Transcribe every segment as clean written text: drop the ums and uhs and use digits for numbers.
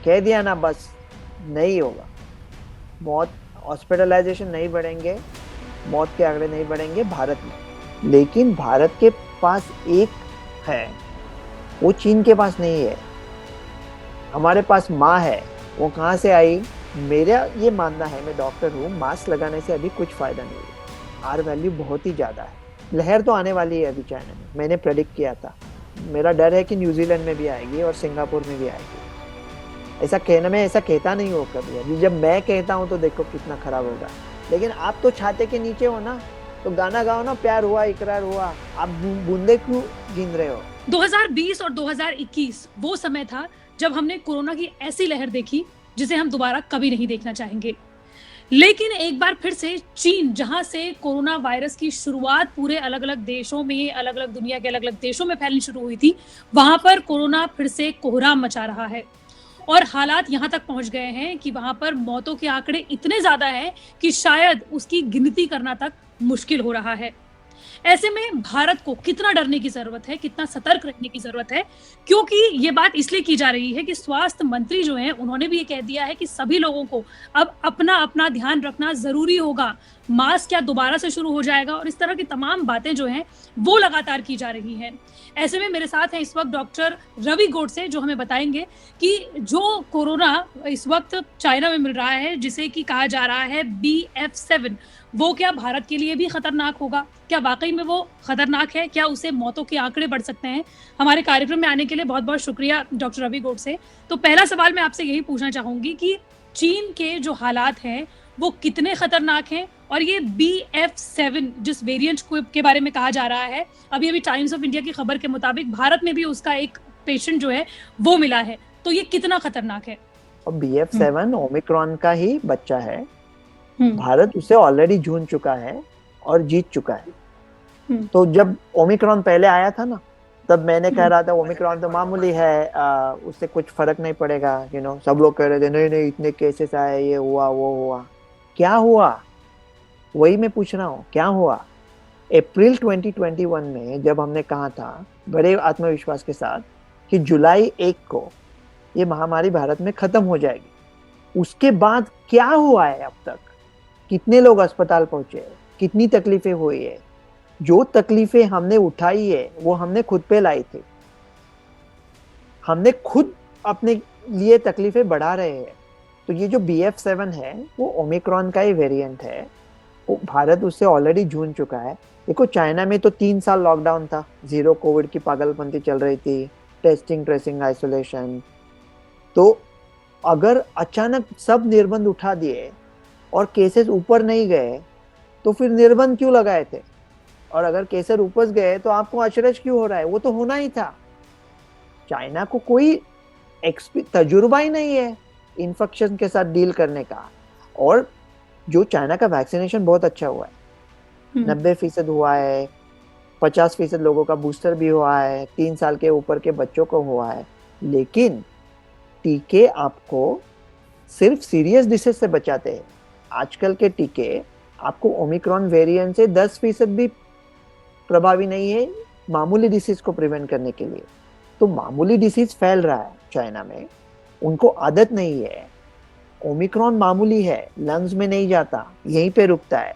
कह दिया ना, बस नहीं होगा। मौत, हॉस्पिटलाइजेशन नहीं बढ़ेंगे, मौत के आंकड़े नहीं बढ़ेंगे भारत में। लेकिन भारत के पास एक है, वो चीन के पास नहीं है। हमारे पास माँ है, वो कहाँ से आई? मेरा ये मानना है, मैं डॉक्टर हूँ, मास्क लगाने से अभी कुछ फायदा नहीं है। आर वैल्यू बहुत ही ज्यादा है। लहर तो आने वाली है अभी चाइना में, मैंने प्रेडिक्ट किया था। मेरा डर है कि न्यूजीलैंड में भी आएगी और सिंगापुर में भी आएगी। ऐसा कहना, मैं ऐसा कहता नहीं हूँ कभी, अभी जब मैं कहता हूँ तो देखो कितना खराब होगा। लेकिन आप तो छाते के नीचे हो ना, तो गाना गाओ ना, प्यार हुआ इकरार हुआ। आप बूंदे क्यों गिन रहे हो? 2020 और 2021 वो समय था जब हमने कोरोना की ऐसी लहर देखी जिसे हम दोबारा कभी नहीं देखना चाहेंगे। लेकिन एक बार फिर से चीन, जहां से कोरोना वायरस की शुरुआत पूरे अलग अलग देशों में, अलग अलग दुनिया के अलग अलग देशों में फैलनी शुरू हुई थी, वहां पर कोरोना फिर से कोहराम मचा रहा है। और हालात यहां तक पहुंच गए हैं कि वहां पर मौतों के आंकड़े इतने ज्यादा हैं कि शायद उसकी गिनती करना तक मुश्किल हो रहा है। ऐसे में भारत को कितना डरने की जरूरत है, कितना सतर्क रहने की जरूरत है, क्योंकि ये बात इसलिए की जा रही है कि स्वास्थ्य मंत्री जो हैं उन्होंने भी ये कह दिया है कि सभी लोगों को अब अपना अपना ध्यान रखना जरूरी होगा। मास्क क्या दोबारा से शुरू हो जाएगा, और इस तरह की तमाम बातें जो हैं वो लगातार की जा रही हैं। ऐसे में मेरे साथ हैं इस वक्त डॉक्टर रवि गोडसे, जो हमें बताएंगे कि जो कोरोना इस वक्त चाइना में मिल रहा है, जिसे कि कहा जा रहा है BF7, वो क्या भारत के लिए भी खतरनाक होगा? क्या वाकई में वो खतरनाक है? क्या उससे मौतों के आंकड़े बढ़ सकते हैं? हमारे कार्यक्रम में आने के लिए बहुत बहुत शुक्रिया डॉक्टर रवि गोडसे। तो पहला सवाल मैं आपसे यही पूछना चाहूंगी कि चीन के जो हालात हैं वो कितने खतरनाक हैं, और ये BF7 जिस वेरिएंट के बारे में कहा जा रहा है, अभी अभी टाइम्स ऑफ इंडिया की खबर के मुताबिक भारत में भी उसका एक पेशेंट जो है वो मिला है, तो ये कितना खतरनाक है? और BF7 ओमिक्रॉन का ही बच्चा है। हम्म। भारत उससे ऑलरेडी जूझ चुका है और जीत चुका है। तो जब ओमिक्रॉन पहले आया था ना, तब मैंने कह रहा था ओमिक्रॉन तो मामूली है, उससे कुछ फर्क नहीं पड़ेगा। सब लोग कह रहे थे नहीं नहीं इतने केसेस आए, ये हुआ वो हुआ। क्या हुआ? वही मैं पूछ रहा हूँ, क्या हुआ? अप्रैल 2021 में जब हमने कहा था बड़े आत्मविश्वास के साथ कि जुलाई 1 को ये महामारी भारत में खत्म हो जाएगी, उसके बाद क्या हुआ है अब तक? कितने लोग अस्पताल पहुंचे, कितनी तकलीफें हुई है? जो तकलीफें हमने उठाई है वो हमने खुद पे लाई थी। हमने खुद अपने लिए तकलीफें बढ़ा रहे हैं। तो ये जो BF7 है वो ओमिक्रॉन का ही वेरिएंट है। वो भारत उससे ऑलरेडी जूझ चुका है। देखो चाइना में तो 3 साल लॉकडाउन था, जीरो कोविड की पागलपंती चल रही थी, टेस्टिंग ट्रेसिंग आइसोलेशन। तो अगर अचानक सब निर्बंध उठा दिए और केसेस ऊपर नहीं गए, तो फिर निर्बंध क्यों लगाए थे? और अगर केसेस ऊपर गए तो आपको अचरज क्यों हो रहा है? वो तो होना ही था। चाइना को कोई तजुर्बा ही नहीं है इन्फेक्शन के साथ डील करने का। और जो चाइना का वैक्सीनेशन बहुत अच्छा हुआ है, 90% हुआ है, 50% लोगों का बूस्टर भी हुआ है, 3 साल के ऊपर के बच्चों को हुआ है। लेकिन टीके आपको सिर्फ सीरियस डिसीज से बचाते हैं। आजकल के टीके आपको ओमिक्रॉन वेरिएंट से 10% भी प्रभावी नहीं है मामूली डिसीज को प्रिवेंट करने के लिए। तो मामूली डिसीज फैल रहा है चाइना में, उनको आदत नहीं है। ओमिक्रॉन मामूली है, लंग्स में नहीं जाता, यहीं पे रुकता है।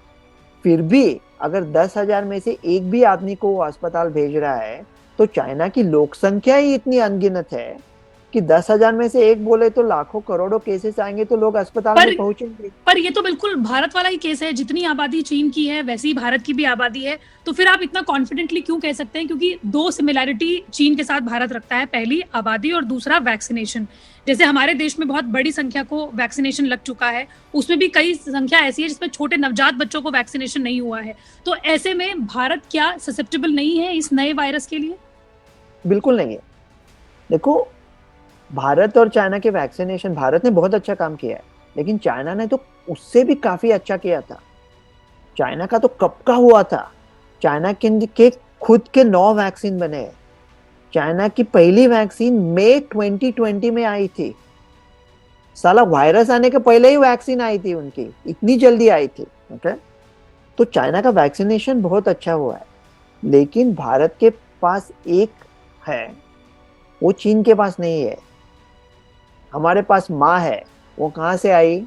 फिर भी अगर 10,000 में से एक भी आदमी को वो अस्पताल भेज रहा है, तो चाइना की लोक संख्या ही इतनी अनगिनत है कि 10,000 में से एक बोले तो लाखों करोड़ों केसेस आएंगे तो लोग अस्पताल में पहुंचेंगे। पर ये तो बिल्कुल भारत वाला ही केस है, जितनी आबादी चीन की है वैसी ही भारत की भी आबादी है। तो फिर आप इतना कॉन्फिडेंटली क्यों कह सकते हैं? क्योंकि दो सिमिलैरिटी चीन के साथ भारत रखता है, पहली आबादी और दूसरा वैक्सीनेशन। जैसे हमारे देश में बहुत बड़ी संख्या को वैक्सीनेशन लग चुका है, उसमें भी कई संख्या ऐसी है जिसमें छोटे नवजात बच्चों को वैक्सीनेशन नहीं हुआ है। तो ऐसे में भारत क्या ससेप्टेबल नहीं है इस नए वायरस के लिए? बिल्कुल नहीं है। देखो, भारत और चाइना के वैक्सीनेशन, भारत ने बहुत अच्छा काम किया है, लेकिन चाइना ने तो उससे भी काफी अच्छा किया था। चाइना का तो कब का हुआ था। चाइना के खुद के 9 वैक्सीन बने हैं। चाइना की पहली वैक्सीन मई 2020 में आई थी। साला वायरस आने के पहले ही वैक्सीन आई थी उनकी, इतनी जल्दी आई थी। ओके, तो चाइना का वैक्सीनेशन बहुत अच्छा हुआ है। लेकिन भारत के पास एक है, वो चीन के पास नहीं है। हमारे पास माँ है, वो कहाँ से आई?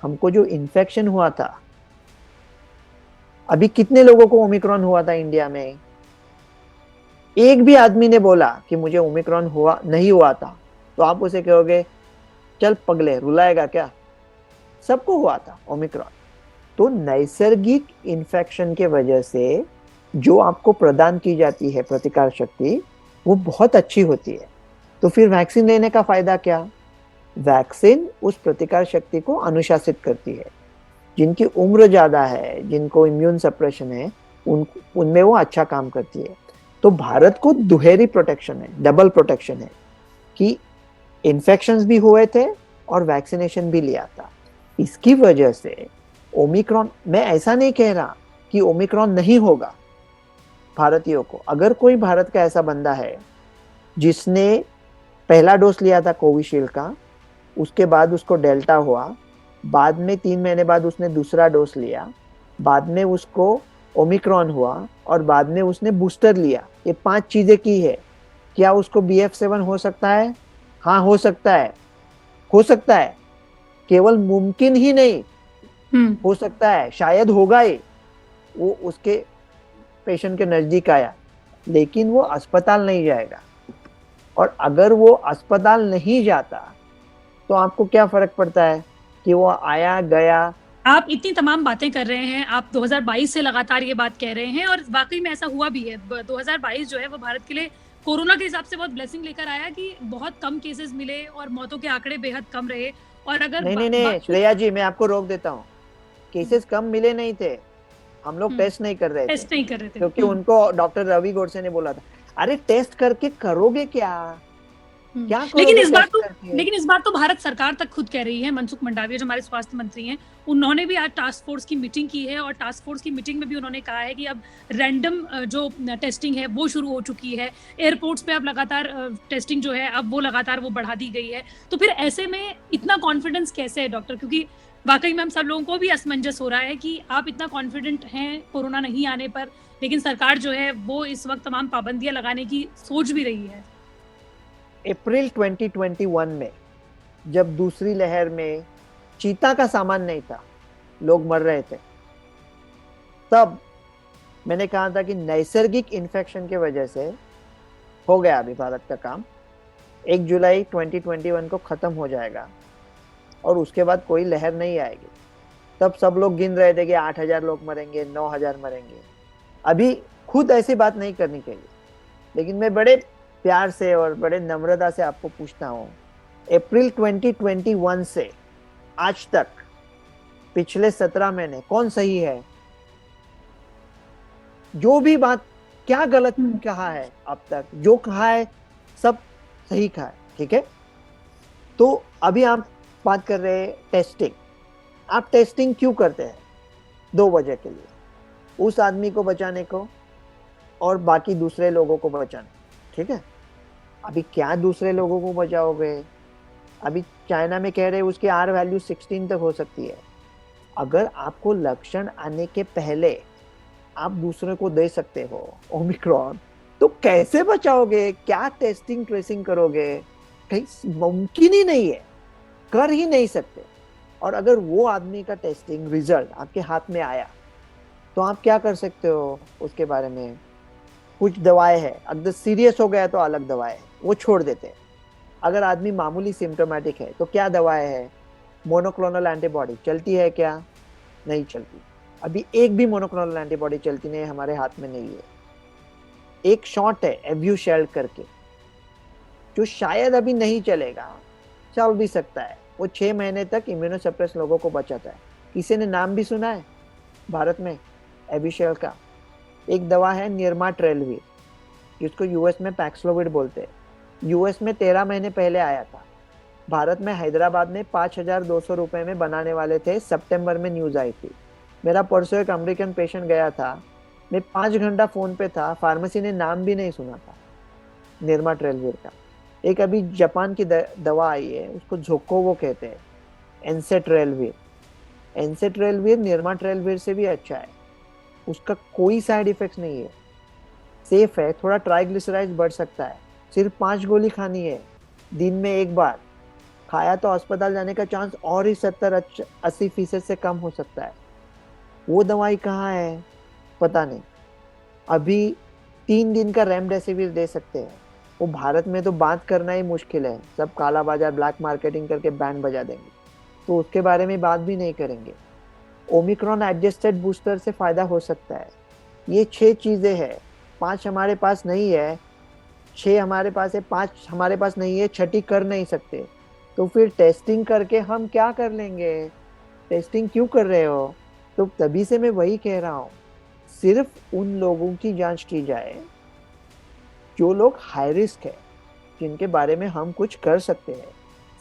हमको जो इन्फेक्शन हुआ था, अभी कितने लोगों को ओमिक्रॉन हुआ था इंडिया में? एक भी आदमी ने बोला कि मुझे ओमिक्रॉन हुआ नहीं हुआ था, तो आप उसे कहोगे चल पगले, रुलाएगा क्या? सबको हुआ था ओमिक्रॉन। तो नैसर्गिक इन्फेक्शन के वजह से जो आपको प्रदान की जाती है प्रतिकार शक्ति, वो बहुत अच्छी होती है। तो फिर वैक्सीन लेने का फायदा क्या? वैक्सीन उस प्रतिकार शक्ति को अनुशासित करती है। जिनकी उम्र ज्यादा है, जिनको इम्यून सप्रेशन है, उनमें वो अच्छा काम करती है। तो भारत को दुहेरी प्रोटेक्शन है, डबल प्रोटेक्शन है कि इन्फेक्शंस भी हुए थे और वैक्सीनेशन भी लिया था। इसकी वजह से ओमिक्रॉन, मैं ऐसा नहीं कह रहा कि ओमिक्रॉन नहीं होगा भारतीयों को। अगर कोई भारत का ऐसा बंदा है जिसने पहला डोज लिया था कोविशील्ड का, उसके बाद उसको डेल्टा हुआ, बाद में 3 महीने बाद उसने दूसरा डोज लिया, बाद में उसको ओमिक्रॉन हुआ, और बाद में उसने बूस्टर लिया, ये 5 चीजें की है, क्या उसको BF7 हो सकता है? हाँ, हो सकता है। हो सकता है, केवल मुमकिन ही नहीं, हो सकता है, शायद होगा ही। वो उसके पेशेंट के नजदीक आया, लेकिन वो अस्पताल नहीं जाएगा। और अगर वो अस्पताल नहीं जाता तो आपको क्या फर्क पड़ता है कि वो आया गया? आप इतनी तमाम बातें कर रहे हैं, आप 2022 से लगातार ये बात कह रहे हैं, और वाकई में ऐसा हुआ भी है। 2022 जो है वो भारत के लिए कोरोना के हिसाब से बहुत ब्लेसिंग लेकर आया कि बहुत कम केसेस मिले और मौतों के आंकड़े बेहद कम रहे। और अगर नहीं, श्रेया जी, मैं आपको रोक देता हूँ। केसेस कम मिले नहीं थे, हम लोग टेस्ट नहीं कर रहे थे, टेस्ट नहीं कर रहे थे, क्योंकि उनको डॉक्टर रवि गोडसे ने बोला था, अरे टेस्ट करके करोगे क्या? क्या लेकिन करोगे इस बार टेस्ट तो करके? लेकिन इस बार तो भारत सरकार तक खुद कह रही है, मनसुख मंडाविया जो हमारे स्वास्थ्य मंत्री हैं, उन्होंने भी आज टास्क फोर्स की मीटिंग की है, और टास्क फोर्स की मीटिंग में भी उन्होंने कहा है कि अब रैंडम जो टेस्टिंग है वो शुरू हो चुकी है। एयरपोर्ट्स पे अब लगातार टेस्टिंग जो है अब वो लगातार वो बढ़ा दी गई है। तो फिर ऐसे में इतना कॉन्फिडेंस कैसे है डॉक्टर? क्योंकि वाकई में हम सब लोगों को भी असमंजस हो रहा है कि आप इतना कॉन्फिडेंट हैं कोरोना नहीं आने पर, लेकिन सरकार जो है वो इस वक्त तमाम पाबंदियां लगाने की सोच भी रही है। अप्रैल 2021 में जब दूसरी लहर में चीता का सामान नहीं था, लोग मर रहे थे, तब मैंने कहा था कि नैसर्गिक इन्फेक्शन के वजह से हो गया अभी भारत का काम। 1 जुलाई 2021 को खत्म हो जाएगा और उसके बाद कोई लहर नहीं आएगी। तब सब लोग गिन रहे थे कि 8,000 लोग मरेंगे, 9,000 मरेंगे। अभी खुद ऐसी बात नहीं करनी चाहिए, लेकिन मैं बड़े प्यार से और बड़े नम्रता से आपको पूछता हूँ, अप्रैल 2021 से आज तक पिछले 17 महीने कौन सही है? जो भी बात, क्या गलत कहा है अब तक? जो कहा है सब सही कहा है, ठीक है? तो अभी आप बात कर रहे हैं टेस्टिंग। आप टेस्टिंग क्यों करते हैं? 2 वजह के लिए, उस आदमी को बचाने को और बाकी दूसरे लोगों को बचाने, ठीक है? अभी क्या दूसरे लोगों को बचाओगे? अभी चाइना में कह रहे हैं उसकी R वैल्यू 16 तक हो सकती है। अगर आपको लक्षण आने के पहले आप दूसरे को दे सकते हो ओमिक्रॉन, तो कैसे बचाओगे? क्या टेस्टिंग ट्रेसिंग करोगे? कहीं मुमकिन ही नहीं है, कर ही नहीं सकते। और अगर वो आदमी का टेस्टिंग रिजल्ट आपके हाथ में आया तो आप क्या कर सकते हो उसके बारे में? कुछ दवाएं हैं, अगर सीरियस हो गया तो अलग दवाएं हैं, वो छोड़ देते हैं। अगर आदमी मामूली सिम्टोमेटिक है तो क्या दवाएं हैं? मोनोक्लोनल एंटीबॉडी चलती है क्या? नहीं चलती। अभी एक भी मोनोक्लोनल एंटीबॉडी चलती नहीं, हमारे हाथ में नहीं है। एक शॉट है एव्यूशेल्ड करके, जो शायद अभी नहीं चलेगा, चल भी सकता है। वो 6 महीने तक इम्यूनोसप्रेस लोगों को बचाता है। किसी ने नाम भी सुना है भारत में एव्यूशेल्ड का? एक दवा है निर्मा ट्रेलवीर, जिसको यूएस में पैक्सलोविड बोलते हैं। यूएस में 13 महीने पहले आया था। भारत में हैदराबाद में 5,200 रुपए में बनाने वाले थे, सितंबर में न्यूज आई थी। मेरा परसों एक अमेरिकन पेशेंट गया था, मैं 5 घंटा फोन पे था, फार्मेसी ने नाम भी नहीं सुना था निर्मा ट्रेलवीर का। एक अभी जापान की दवा आई है, उसको झोकोवो कहते हैं, एनसेट्रेलवीर। एनसेट्रेलवीर निर्मा ट्रेलवीर से भी अच्छा है, उसका कोई साइड इफेक्ट्स नहीं है, सेफ है। थोड़ा ट्राइग्लिसराइड बढ़ सकता है, सिर्फ 5 गोली खानी है दिन में 1 बार, खाया तो अस्पताल जाने का चांस और ही 70-80% से कम हो सकता है। वो दवाई कहाँ है, पता नहीं। अभी 3 दिन का रेमडेसिविर दे सकते हैं, वो भारत में तो बात करना ही मुश्किल है, सब काला बाजार ब्लैक मार्केटिंग करके बैंड बजा देंगे, तो उसके बारे में बात भी नहीं करेंगे। ओमिक्रॉन एडजस्टेड बूस्टर से फायदा हो सकता है। ये 6 चीजें हैं, 5 हमारे पास नहीं है, 6 हमारे पास है, 5 हमारे पास नहीं है, छठी कर नहीं सकते। तो फिर टेस्टिंग करके हम क्या कर लेंगे, टेस्टिंग क्यों कर रहे हो? तो तभी से मैं वही कह रहा हूँ, सिर्फ उन लोगों की जांच की जाए जो लोग हाई रिस्क है, जिनके बारे में हम कुछ कर सकते हैं,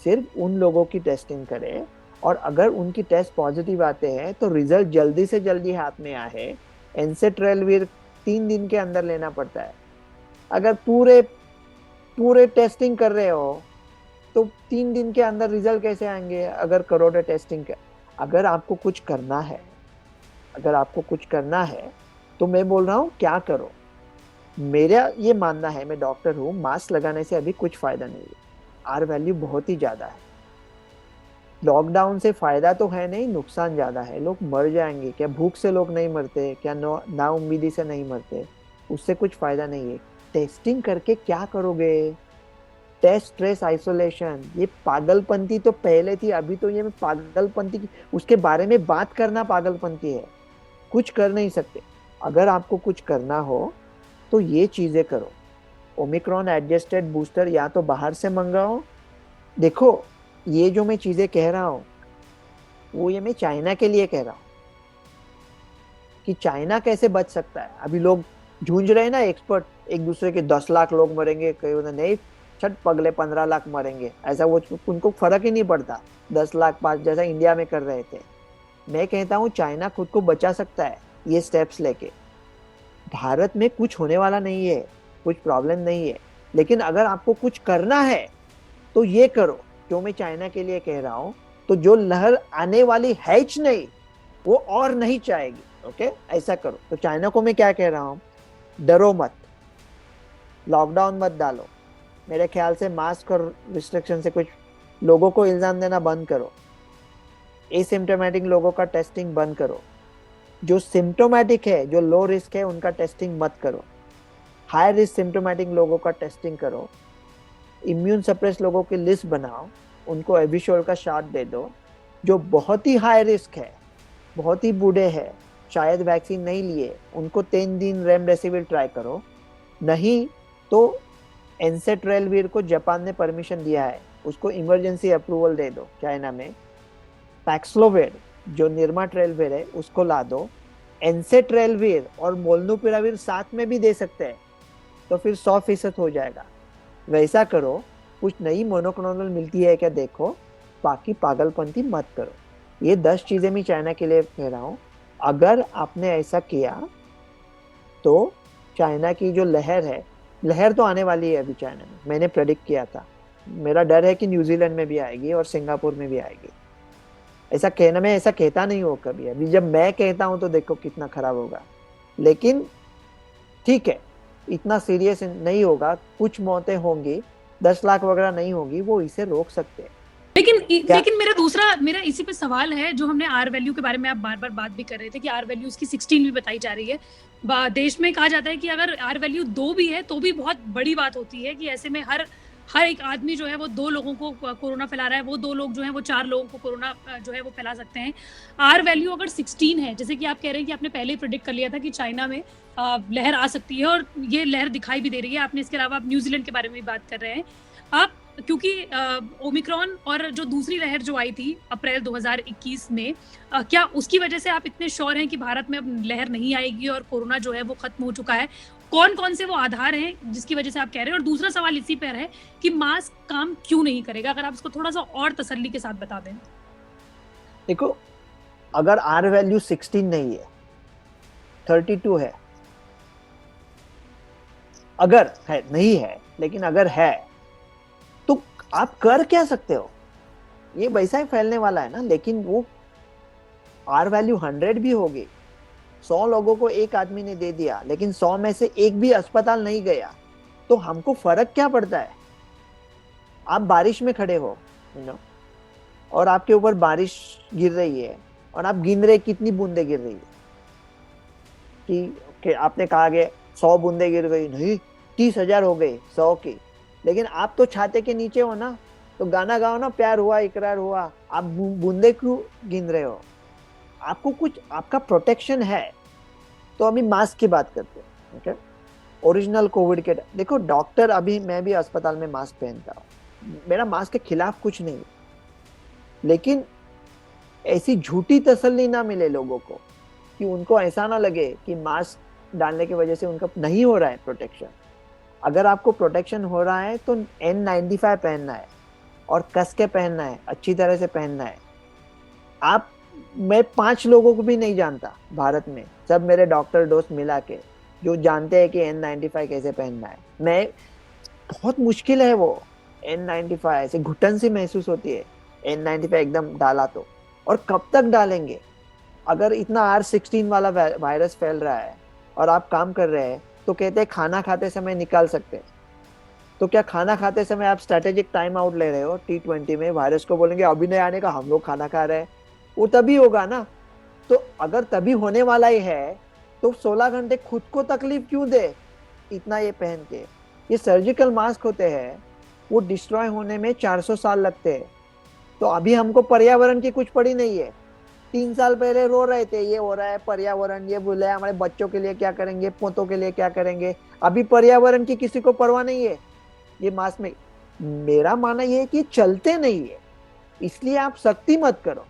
सिर्फ उन लोगों की टेस्टिंग करें। और अगर उनकी टेस्ट पॉजिटिव आते हैं तो रिजल्ट जल्दी से जल्दी हाथ में आए। एनसेट्रेलवीर 3 दिन के अंदर लेना पड़ता है। अगर पूरे पूरे टेस्टिंग कर रहे हो तो 3 दिन के अंदर रिजल्ट कैसे आएंगे? अगर करोड़ों टेस्टिंग कर, अगर आपको कुछ करना है, अगर आपको कुछ करना है तो मैं बोल रहा हूँ क्या करो। मेरा ये मानना है, मैं डॉक्टर हूँ, मास्क लगाने से अभी कुछ फायदा नहीं है, आर वैल्यू बहुत ही ज्यादा है। लॉकडाउन से फायदा तो है नहीं, नुकसान ज्यादा है, लोग मर जाएंगे। क्या भूख से लोग नहीं मरते? क्या ना उम्मीदी से नहीं मरते? उससे कुछ फायदा नहीं है। टेस्टिंग करके क्या करोगे? टेस्ट स्ट्रेस आइसोलेशन, ये पागलपंती तो पहले थी, अभी तो ये पागलपंती की, उसके बारे में बात करना पागलपंती है। कुछ कर नहीं सकते। अगर आपको कुछ करना हो तो ये चीजें करो। ओमिक्रॉन एडजस्टेड बूस्टर या तो बाहर से मंगाओ। देखो, ये जो मैं चीजें कह रहा हूँ वो ये मैं चाइना के लिए कह रहा हूँ कि चाइना कैसे बच सकता है। अभी लोग झूंझ रहे हैं ना, एक्सपर्ट एक दूसरे के, 10 लाख लोग मरेंगे, कई उन्हें नहीं, छठ पगले 15 लाख मरेंगे, ऐसा वो उनको फर्क ही नहीं पड़ता, 10 लाख 5 जैसा इंडिया में कर रहे थे। मैं कहता हूँ चाइना खुद को बचा सकता है ये स्टेप्स लेके। भारत में कुछ होने वाला नहीं है, कुछ प्रॉब्लम नहीं है। लेकिन अगर आपको कुछ करना है तो ये करो जो मैं चाइना के लिए कह रहा हूँ। तो जो लहर आने वाली है ही नहीं, वो और नहीं चाहेगी। ओके, ऐसा करो। तो चाइना को मैं क्या कह रहा हूँ, डरो मत, लॉकडाउन मत डालो। मेरे ख्याल से मास्क और रिस्ट्रिक्शन से कुछ, लोगों को इल्जाम देना बंद करो। एसिम्टोमेटिक लोगों का टेस्टिंग बंद करो। जो सिम्टोमेटिक है, जो लो रिस्क है, उनका टेस्टिंग मत करो। हाई रिस्क सिम्टोमेटिक लोगों का टेस्टिंग करो। इम्यून सप्रेस लोगों की लिस्ट बनाओ, उनको एविशोल का शॉट दे दो। जो बहुत ही हाई रिस्क है, बहुत ही बूढ़े हैं, शायद वैक्सीन नहीं लिए, उनको 3 दिन रेमडेसिविर ट्राई करो। नहीं तो एनसेट्रेलवीर को जापान ने परमिशन दिया है, उसको इमरजेंसी अप्रूवल दे दो चाइना में। पैक्सलोविड जो निर्माट्रेलवीर है उसको ला दो। एनसेट्रेलवीर और मोलनुपिराविर साथ में भी दे सकते हैं, तो फिर 100% हो जाएगा। वैसा करो। कुछ नई मोनोक्लोनल मिलती है क्या देखो, बाकी पागलपंती मत करो। ये 10 चीजें मैं चाइना के लिए कह रहा हूँ। अगर आपने ऐसा किया तो चाइना की जो लहर है, लहर तो आने वाली है अभी चाइना में, मैंने प्रेडिक्ट किया था। मेरा डर है कि न्यूजीलैंड में भी आएगी और सिंगापुर में भी आएगी। ऐसा कहना, मैं ऐसा कहता नहीं हूँ कभी, अभी जब मैं कहता हूँ तो देखो कितना खराब होगा। लेकिन ठीक है, इतना सीरियस नहीं होगा, कुछ मौतें होंगी, 10 लाख वगैरह नहीं होगी, वो इसे रोक सकते हैं। लेकिन मेरा इसी पे सवाल है, जो हमने आर वैल्यू के बारे में आप बार बार बात भी कर रहे थे कि आर वैल्यू इसकी 16 भी बताई जा रही है। देश में कहा जाता है कि अगर आर वैल्यू 2 भी है तो भी बहुत बड़ी बात होती है कि ऐसे में हर एक आदमी जो है वो 2 लोगों को कोरोना फैला रहा है, वो 2 लोग जो है वो 4 लोगों को कोरोना जो है वो फैला सकते हैं। आर वैल्यू अगर 16 है, जैसे कि आप कह रहे हैं कि आपने पहले ही प्रेडिक्ट कर लिया था कि चाइना में लहर आ सकती है और ये लहर दिखाई भी दे रही है, आपने इसके अलावा आप न्यूजीलैंड के बारे में भी बात कर रहे हैं आप, क्योंकि ओमिक्रॉन और जो दूसरी लहर जो आई थी अप्रैल 2021 में, क्या उसकी वजह से आप इतने श्योर हैं कि भारत में अब लहर नहीं आएगी और कोरोना जो है वो खत्म हो चुका है? कौन कौन से वो आधार हैं जिसकी वजह से आप कह रहे हैं? और दूसरा सवाल इसी पर है कि मास्क काम क्यों नहीं करेगा, अगर आप इसको थोड़ा सा और तसल्ली के साथ बता दें। देखो, अगर आर वैल्यू 16 नहीं है, 32 है, अगर है, नहीं है, लेकिन अगर है तो आप कर क्या सकते हो? ये वैसा ही फैलने वाला है ना। लेकिन वो आर वैल्यू 100 भी होगी, 100 लोगों को एक आदमी ने दे दिया, लेकिन 100 में से एक भी अस्पताल नहीं गया, तो हमको फर्क क्या पड़ता है? आप बारिश में खड़े हो, यू नो, और आपके ऊपर बारिश गिर रही है और आप गिन रहे कितनी बूंदे गिर रही है, कि आपने कहा कि 100 बूंदे गिर गई, नहीं 30,000 हो गए 100 की, लेकिन आप तो छाते के नीचे हो ना, तो गाना गाओ ना, प्यार हुआ इकरार हुआ, आप बूंदे क्यों गिन रहे हो? आपको कुछ, आपका प्रोटेक्शन है। तो अभी मास्क की बात करते हैं, ओके। ओरिजिनल कोविड के देखो डॉक्टर, अभी मैं भी अस्पताल में मास्क पहनता हूँ, मेरा मास्क के खिलाफ कुछ नहीं, लेकिन ऐसी झूठी तसल्ली ना मिले लोगों को, कि उनको ऐसा ना लगे कि मास्क डालने की वजह से उनका नहीं हो रहा है प्रोटेक्शन। अगर आपको प्रोटेक्शन हो रहा है तो N95 पहनना है, और कस के पहनना है, अच्छी तरह से पहनना है। आप, मैं 5 लोगों को भी नहीं जानता भारत में, सब मेरे डॉक्टर दोस्त मिला के, जो जानते हैं कि N95 कैसे पहनना है। मैं, बहुत मुश्किल है वो N95, ऐसे घुटन सी महसूस होती है N95 एकदम डाला तो। और कब तक डालेंगे? अगर इतना R16 वाला वायरस फैल रहा है और आप काम कर रहे हैं, तो कहते हैं खाना खाते समय निकाल सकते हैं। तो क्या खाना खाते समय आप स्ट्रेटेजिक टाइम आउट ले रहे हो T20 में? वायरस को बोलेंगे अभी नहीं आने का, हम लोग खाना खा रहे हैं, वो तभी होगा ना। तो अगर तभी होने वाला ही है, तो 16 घंटे खुद को तकलीफ क्यों दे इतना ये पहन के? ये सर्जिकल मास्क होते हैं, वो डिस्ट्रॉय होने में 400 साल लगते हैं। तो अभी हमको पर्यावरण की कुछ पड़ी नहीं है। 3 साल पहले रो रहे थे ये हो रहा है पर्यावरण, ये बोले हमारे बच्चों के लिए क्या करेंगे, पोतों के लिए क्या करेंगे। अभी पर्यावरण की किसी को परवाह नहीं है ये मास्क में। मेरा मानना ये है कि चलते नहीं है, इसलिए आप सख्ती मत करो,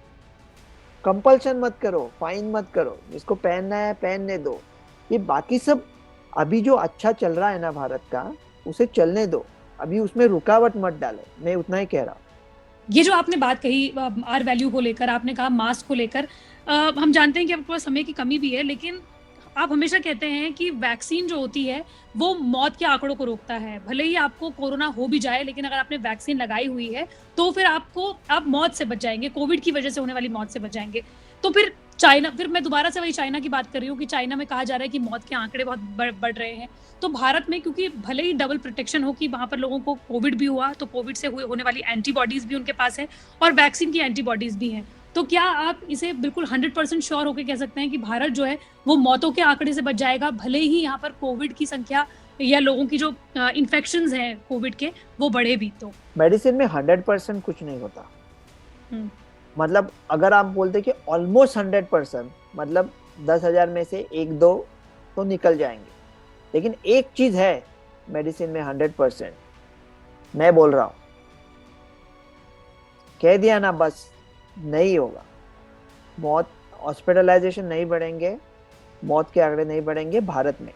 कंपल्शन मत करो, फाइन मत करो, जिसको पहनना है पहनने दो। ये बाकी सब अभी जो अच्छा चल रहा है ना भारत का, उसे चलने दो, अभी उसमें रुकावट मत डालो, मैं उतना ही कह रहा हूँ। ये जो आपने बात कही आर वैल्यू को लेकर, आपने कहा मास्क को लेकर, हम जानते हैं कि आपके पास समय की कमी भी है, लेकिन आप हमेशा कहते हैं कि वैक्सीन जो होती है वो मौत के आंकड़ों को रोकता है। भले ही आपको कोरोना हो भी जाए, लेकिन अगर आपने वैक्सीन लगाई हुई है तो फिर आप मौत से बच जाएंगे, कोविड की वजह से होने वाली मौत से बच जाएंगे। तो फिर चाइना, फिर मैं दोबारा से वही चाइना की बात कर रही हूँ कि चाइना में कहा जा रहा है कि मौत के आंकड़े बहुत बढ़ रहे हैं। तो भारत में क्योंकि भले ही डबल प्रोटेक्शन हो कि वहां पर लोगों को कोविड भी हुआ, तो कोविड से होने वाली एंटीबॉडीज भी उनके पास है और वैक्सीन की एंटीबॉडीज भी हैं, तो क्या आप इसे बिल्कुल 100% श्योर होकर कह सकते हैं कि भारत जो है वो मौतों के आंकड़े से बच जाएगा, भले ही यहाँ पर कोविड की संख्या या लोगों की जो इन्फेक्शंस हैं कोविड के वो बढ़े भी? तो मेडिसिन में 100% कुछ नहीं होता। मतलब अगर आप बोलते कि ऑलमोस्ट 100%, मतलब 10,000 में से 1-2 तो निकल जाएंगे, लेकिन एक चीज है मेडिसिन में 100%, मैं बोल रहा हूं, कह दिया ना बस, नहीं होगा। मौत, हॉस्पिटलाइजेशन नहीं बढ़ेंगे, मौत के आंकड़े नहीं बढ़ेंगे भारत में।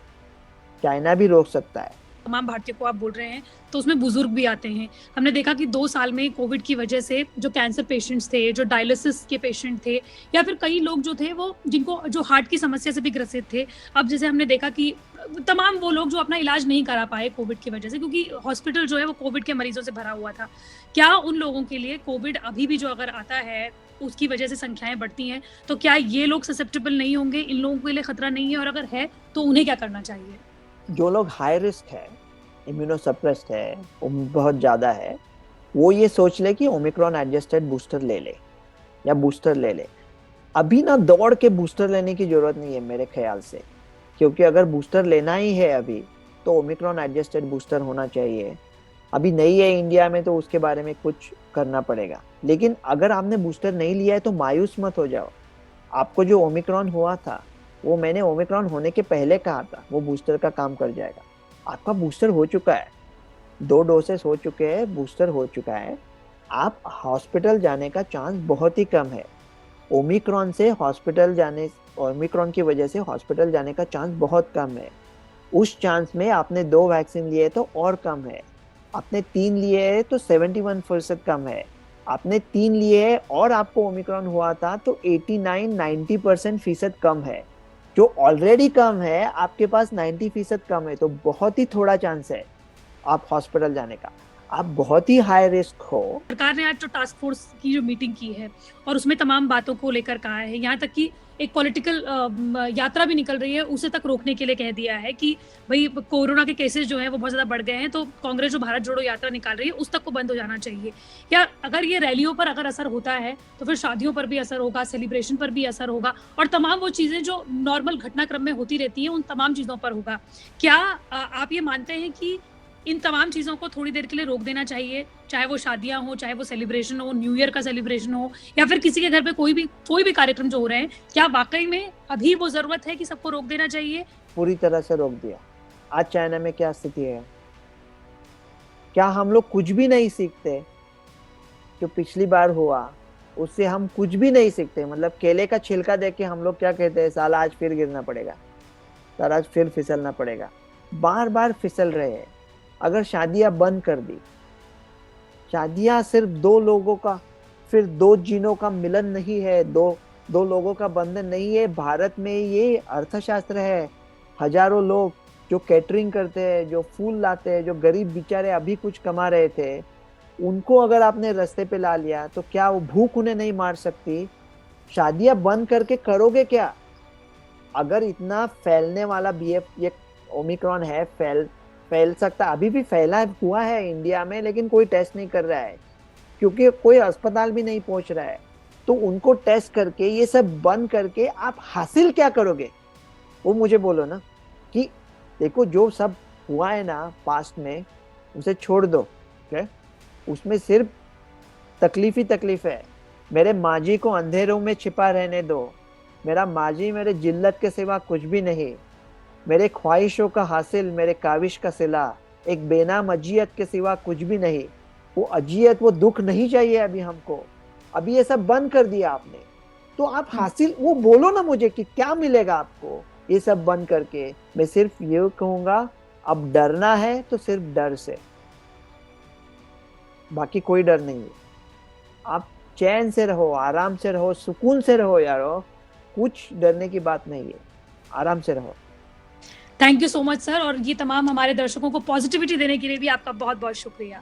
चाइना भी रोक सकता है। तमाम भारतीयों को आप बोल रहे हैं, तो उसमें बुजुर्ग भी आते हैं। हमने देखा कि 2 साल में कोविड की वजह से जो कैंसर पेशेंट्स थे, जो डायलिसिस के पेशेंट थे, या फिर कई लोग जो थे वो जिनको जो हार्ट की समस्या से भी ग्रसित थे, अब जैसे हमने देखा कि तमाम वो लोग जो अपना इलाज नहीं करा पाए कोविड की वजह से, क्योंकि हॉस्पिटल जो है वो कोविड के मरीजों से भरा हुआ था। क्या उन लोगों के लिए कोविड अभी भी जो अगर आता है उसकी वजह से संख्याएं बढ़ती हैं, तो क्या ये लोग ससेप्टेबल नहीं होंगे? इन लोगों के लिए खतरा नहीं है, और अगर है तो उन्हें क्या करना चाहिए? जो लोग हाई रिस्क है, इम्यूनोसप्रेस्ड है, बहुत ज्यादा है, वो ये सोच ले कि ओमिक्रॉन एडजस्टेड बूस्टर ले ले या बूस्टर ले ले। अभी ना दौड़ के बूस्टर लेने की जरूरत नहीं है मेरे ख्याल से, क्योंकि अगर बूस्टर लेना ही है अभी, तो ओमिक्रॉन एडजस्टेड बूस्टर होना चाहिए। अभी नहीं है इंडिया में, तो उसके बारे में कुछ करना पड़ेगा। लेकिन अगर आपने बूस्टर नहीं लिया है तो मायूस मत हो जाओ। आपको जो ओमिक्रॉन हुआ था, वो मैंने ओमिक्रॉन होने के पहले कहा था, वो बूस्टर का काम कर जाएगा। आपका बूस्टर हो चुका है, 2 डोसेस हो चुके हैं, बूस्टर हो चुका है, आप हॉस्पिटल जाने का चांस बहुत ही कम है। ओमिक्रॉन की वजह से हॉस्पिटल जाने का चांस बहुत कम है। उस चांस में आपने 2 वैक्सीन लिए तो और कम है, आपने 3 लिए है तो 71% कम है, आपने 3 लिए है और आपको ओमिक्रॉन हुआ था तो 89-90% कम है। जो ऑलरेडी कम है, आपके पास 90% कम है, तो बहुत ही थोड़ा चांस है आप हॉस्पिटल जाने का। आप बहुत ही हाई रिस्क हो। सरकार ने आज जो टास्क फोर्स की जो मीटिंग की है और उसमें तमाम बातों को लेकर कहा है, यहाँ तक कि एक पॉलिटिकल यात्रा भी निकल रही है, उसे तक रोकने के लिए कह दिया है कि भाई कोरोना के केसेस जो हैं वो बहुत ज्यादा बढ़ गए हैं, तो कांग्रेस जो भारत जोड़ो यात्रा निकाल रही है उस तक को बंद हो जाना चाहिए। या अगर ये रैलियों पर अगर असर होता है तो फिर शादियों पर भी असर होगा, सेलिब्रेशन पर भी असर होगा, और तमाम वो चीजें जो नॉर्मल घटनाक्रम में होती रहती है उन तमाम चीजों पर होगा। क्या आप ये मानते हैं कि इन तमाम चीजों को थोड़ी देर के लिए रोक देना चाहिए, चाहे वो शादियां हो, चाहे वो सेलिब्रेशन हो, न्यू ईयर का सेलिब्रेशन हो, या फिर किसी के घर पे कोई भी कार्यक्रम जो हो रहे हैं, क्या वाकई में अभी वो जरूरत है कि सबको रोक देना चाहिए? पूरी तरह से रोक दिया। आज चाइना में क्या स्थिति है? क्या हम लोग कुछ भी नहीं सीखते? जो पिछली बार हुआ उससे हम कुछ भी नहीं सीखते। मतलब केले का छिलका देख के हम लोग क्या कहते हैं, साला आज फिर गिरना पड़ेगा, साला आज फिर फिसलना पड़ेगा। बार बार फिसल रहे हैं। अगर शादियां बंद कर दी, शादियां सिर्फ दो लोगों का, फिर दो जीनों का मिलन नहीं है, दो लोगों का बंधन नहीं है। भारत में ये अर्थशास्त्र है। हजारों लोग जो कैटरिंग करते हैं, जो फूल लाते हैं, जो गरीब बेचारे अभी कुछ कमा रहे थे, उनको अगर आपने रास्ते पे ला लिया तो क्या वो भूख उन्हें नहीं मार सकती? शादियां बंद करके करोगे क्या? अगर इतना फैलने वाला बीएफ ये ओमिक्रॉन है, फैल सकता, अभी भी फैला हुआ है इंडिया में, लेकिन कोई टेस्ट नहीं कर रहा है क्योंकि कोई अस्पताल भी नहीं पहुंच रहा है। तो उनको टेस्ट करके ये सब बंद करके आप हासिल क्या करोगे? वो मुझे बोलो ना। कि देखो जो सब हुआ है ना पास्ट में, उसे छोड़ दो। okay? उसमें सिर्फ तकलीफ ही तकलीफ है। मेरे माजी को अंधेरों में छिपा रहने दो। मेरा माजी मेरे जिल्लत के सिवा कुछ भी नहीं। मेरे ख्वाहिशों का हासिल, मेरे काविश का सिला, एक बेनाम अजियत के सिवा कुछ भी नहीं। वो अजियत, वो दुख नहीं चाहिए अभी हमको। अभी ये सब बंद कर दिया आपने, तो आप हासिल वो बोलो ना मुझे कि क्या मिलेगा आपको ये सब बंद करके। मैं सिर्फ ये कहूंगा, अब डरना है तो सिर्फ डर से, बाकी कोई डर नहीं है। आप चैन से रहो, आराम से रहो, सुकून से रहो यारो। कुछ डरने की बात नहीं है, आराम से रहो। Thank you so much sir, और ये तमाम हमारे दर्शकों को पॉजिटिविटी देने के लिए भी आपका बहुत बहुत शुक्रिया।